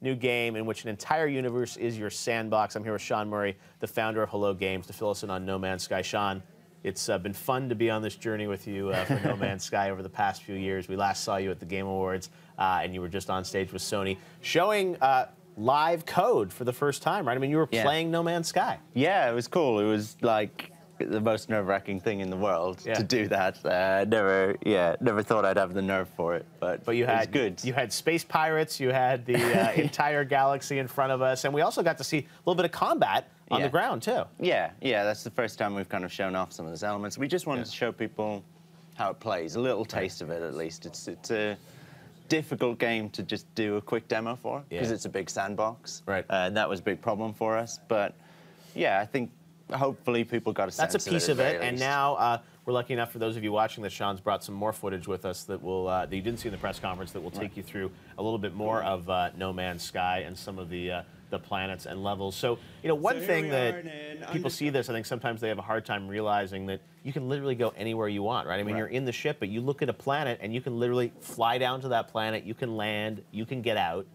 new game in which an entire universe is your sandbox. I'm here with Sean Murry, the founder of Hello Games, to fill us in on No Man's Sky. Sean, it's been fun to be on this journey with you for No Man's Sky over the past few years. We last saw you at the Game Awards, and you were just on stage with Sony, showing live code for the first time, right? I mean, you were playing No Man's Sky. Yeah, it was cool. It was like the most nerve-wracking thing in the world to do that. Never thought I'd have the nerve for it, but you had, it was good. You had space pirates, you had the entire galaxy in front of us, and we also got to see a little bit of combat on the ground, too. Yeah, that's the first time we've kind of shown off some of those elements. We just wanted to show people how it plays, a little taste of it at least. It's a difficult game to just do a quick demo for, because it's a big sandbox. Right. That was a big problem for us, but yeah, I think hopefully people got a sense That's a piece of it, and least. now we're lucky enough, for those of you watching this, Sean's brought some more footage with us that will that you didn't see in the press conference, that will take you through a little bit more of No Man's Sky and some of the planets and levels. So, you know, one thing that people see this, I think sometimes they have a hard time realizing that you can literally go anywhere you want, right? I mean, you're in the ship, but you look at a planet and you can literally fly down to that planet, you can land, you can get out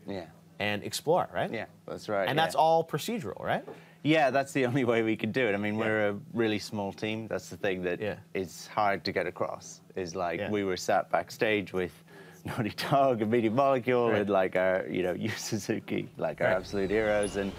and explore, right? Yeah, that's right. And that's all procedural, right? Yeah, that's the only way we could do it. I mean, we're a really small team. That's the thing that is hard to get across, is like we were sat backstage with Naughty Dog and Media Molecule and like our, Yu Suzuki, like our absolute heroes. And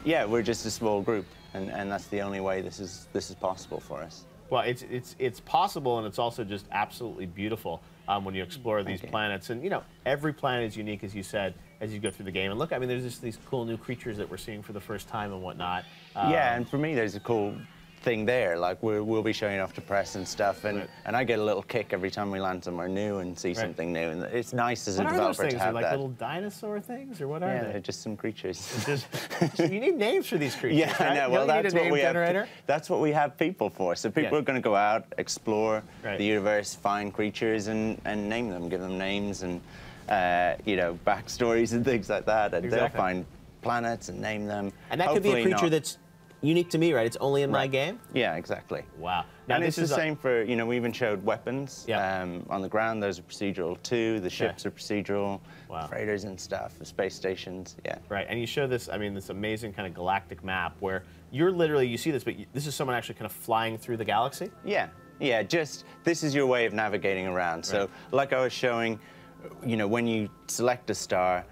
yeah, we're just a small group, and that's the only way this is possible for us. Well, it's possible, and it's also just absolutely beautiful when you explore these planets. And, you know, every planet is unique, as you said, as you go through the game. And look, I mean, there's just these cool new creatures that we're seeing for the first time and whatnot. Yeah, and for me, there's a cool thing there. Like, we'll be showing off to press and stuff, and I get a little kick every time we land somewhere new and see something new. And it's nice as a developer to have like that. Little dinosaur things, or what are they? They're just some creatures. You need names for these creatures. Yeah, I know. Well, that's what we have. That's what we have people for. So people are going to go out, explore the universe, find creatures, and name them, give them names, and backstories and things like that. And they'll find planets and name them. And that could be a creature that's unique to me, right? It's only in my game? Yeah, exactly. Wow. Now, and it's the same for, we even showed weapons on the ground. Those are procedural too. The ships are procedural, freighters and stuff, the space stations, Right, and you show this, I mean, this amazing kind of galactic map where you're literally, you see this, but this is someone actually kind of flying through the galaxy? Yeah, just, this is your way of navigating around. So, like I was showing, when you select a star,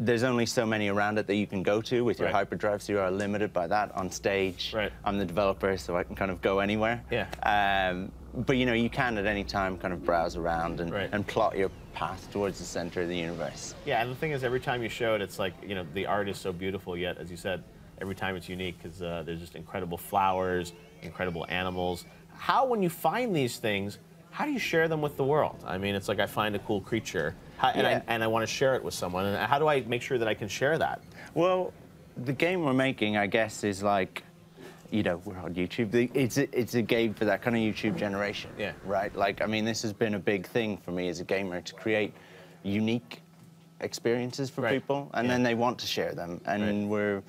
there's only so many around it that you can go to with your hyperdrive, so you are limited by that on stage. I'm the developer, so I can kind of go anywhere. But you can at any time kind of browse around and plot your path towards the center of the universe. Yeah, and the thing is, every time you show it, it's like, the art is so beautiful, yet, as you said, every time it's unique, because there's just incredible flowers, incredible animals. How, when you find these things, how do you share them with the world? I mean, it's like I find a cool creature, and I want to share it with someone. And how do I make sure that I can share that? Well, the game we're making, I guess, is like, we're on YouTube. It's a game for that kind of YouTube generation, right? Like, I mean, this has been a big thing for me as a gamer, to create unique experiences for people, and then they want to share them. And we're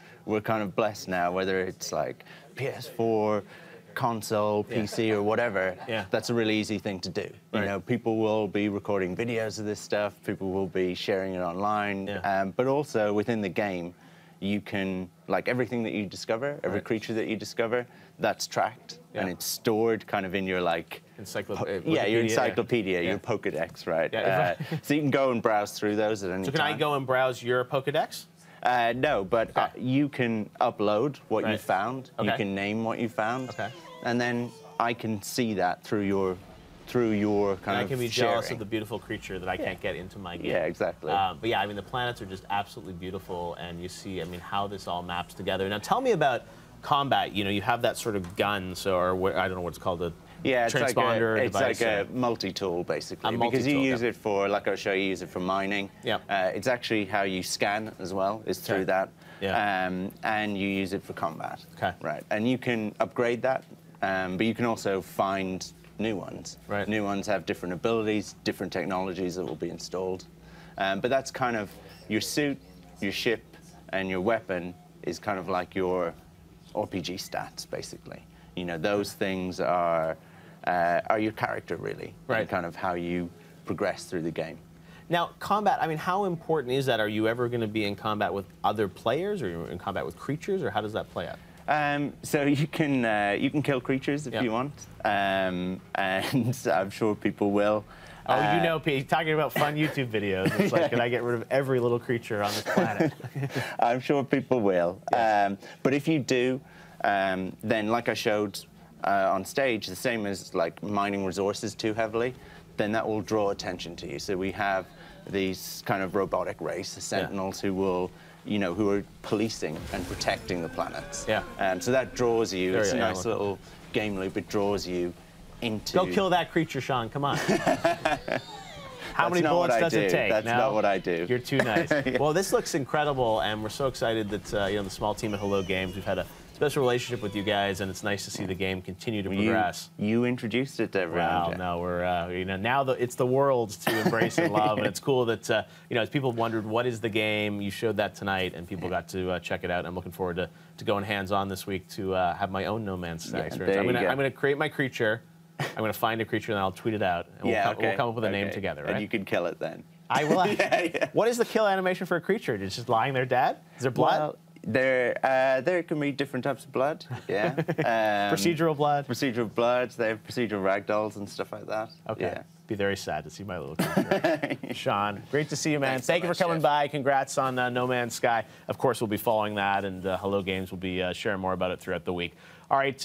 kind of blessed now, whether it's like PS4, console, PC, or whatever, that's a really easy thing to do. People will be recording videos of this stuff, people will be sharing it online, but also within the game, you can, like, everything that you discover, every creature that you discover, that's tracked, and it's stored kind of in your, like, your encyclopedia, your Pokedex, right? So you can go and browse through those at any time. So can I go and browse your Pokedex? No, but you can upload what you found. You can name what you found. And then I can see that through your kind of I can be jealous of the beautiful creature that I can't get into my game. Yeah, exactly. But yeah, I mean, the planets are just absolutely beautiful, and you see, I mean, how this all maps together. Now, tell me about combat. You have that sort of gun, or I don't know what it's called, a transponder device. It's like a multi-tool, basically, because you use it for, like I'll show you, use it for mining. It's actually how you scan as well, is through that. And you use it for combat. Right, and you can upgrade that, but you can also find new ones. New ones have different abilities, different technologies that will be installed. But that's kind of your suit, your ship, and your weapon is kind of like your RPG stats, basically. Those things are your character, really, and kind of how you progress through the game. Now, combat, I mean, how important is that? Are you ever going to be in combat with other players, or are you in combat with creatures, or how does that play out? So you can kill creatures if you want, and I'm sure people will. Oh, you know, Pete, talking about fun YouTube videos. It's like, can I get rid of every little creature on this planet? I'm sure people will. Yeah. But if you do, then like I showed on stage, the same as like mining resources too heavily, then that will draw attention to you. So we have these kind of robotic race, the Sentinels, who will, who are policing and protecting the planets. Yeah. So that draws you. It's a nice little game loop. It draws you into... Go kill that creature, Sean. Come on. How many bullets does it take? That's not what I do. You're too nice. Well, this looks incredible, and we're so excited that the small team at Hello Games, we've had a special relationship with you guys, and it's nice to see the game continue to progress. You introduced it to everyone. Wow, no, we're now it's the world to embrace and love, and it's cool that as people wondered what is the game, you showed that tonight, and people got to check it out. I'm looking forward to going hands-on this week to have my own No Man's Sky experience. I'm going to create my creature. I'm going to find a creature, and then I'll tweet it out, and we'll come up with a name together, right? And you can kill it then. I will. What is the kill animation for a creature? Is it just lying there dead? Is there blood? Well, there can be different types of blood. Yeah. Procedural blood. Procedural bloods. They have procedural ragdolls and stuff like that. Okay. Yeah. Be very sad to see my little creature. Sean, great to see you, man. Thanks Thank so you much, for coming Jeff. by. Congrats on No Man's Sky. Of course, we'll be following that, and Hello Games will be sharing more about it throughout the week. All right.